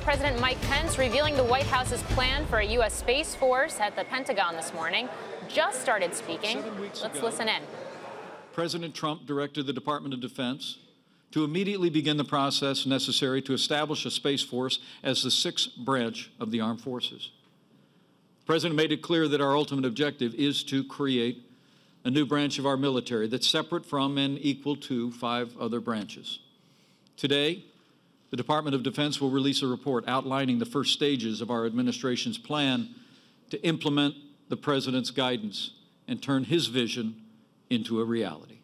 President Mike Pence revealing the White House's plan for a U.S. Space Force at the Pentagon this morning. Just started speaking. Let's listen in. President Trump directed the Department of Defense to immediately begin the process necessary to establish a Space Force as the sixth branch of the armed forces. The President made it clear that our ultimate objective is to create a new branch of our military that's separate from and equal to 5 other branches. Today, the Department of Defense will release a report outlining the first stages of our administration's plan to implement the President's guidance and turn his vision into a reality.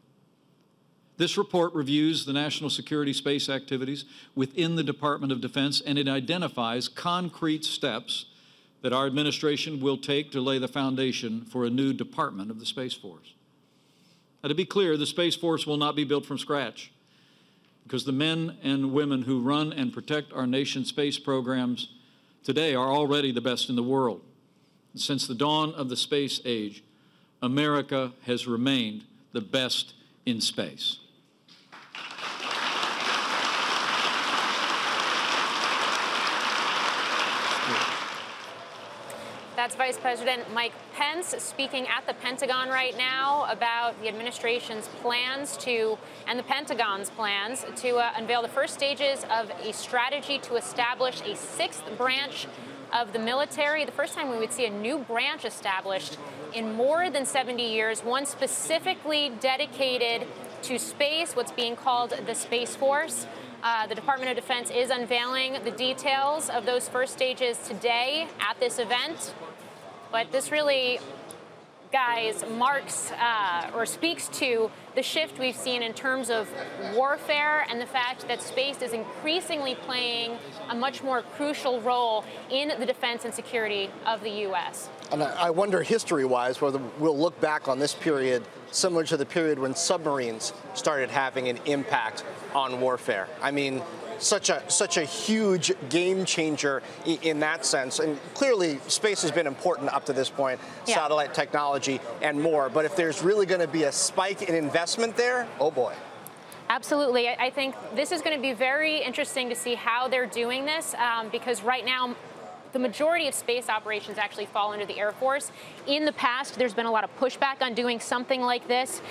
This report reviews the national security space activities within the Department of Defense, and it identifies concrete steps that our administration will take to lay the foundation for a new department of the Space Force. Now, to be clear, the Space Force will not be built from scratch, because the men and women who run and protect our nation's space programs today are already the best in the world. Since the dawn of the space age, America has remained the best in space. That's Vice President Mike Pence speaking at the Pentagon right now about the administration's plans and the Pentagon's plans to unveil the first stages of a strategy to establish a 6th branch of the military. The first time we would see a new branch established in more than 70 years, one specifically dedicated to space, what's being called the Space Force. The Department of Defense is unveiling the details of those first stages today at this event. But this really, guys, marks or speaks to the shift we've seen in terms of warfare and the fact that space is increasingly playing a much more crucial role in the defense and security of the U.S. And I wonder, history-wise, whether we'll look back on this period similar to the period when submarines started having an impact on warfare. I mean, such a huge game changer in that sense. And clearly, space has been important up to this point, satellite technology and more. But if there's really going to be a spike in investment there, oh boy. Absolutely. I think this is going to be very interesting to see how they're doing this, because right now, the majority of space operations actually fall under the Air Force. In the past, there's been a lot of pushback on doing something like this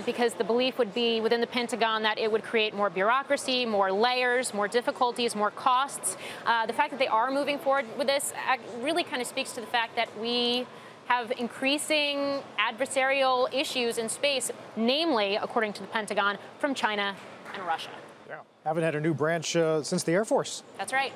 because the belief would be within the Pentagon that it would create more bureaucracy, more layers, more difficulties, more costs. The fact that they are moving forward with this really kind of speaks to the fact that we have increasing adversarial issues in space, namely, according to the Pentagon, from China and Russia. Yeah. Haven't had a new branch since the Air Force. That's right.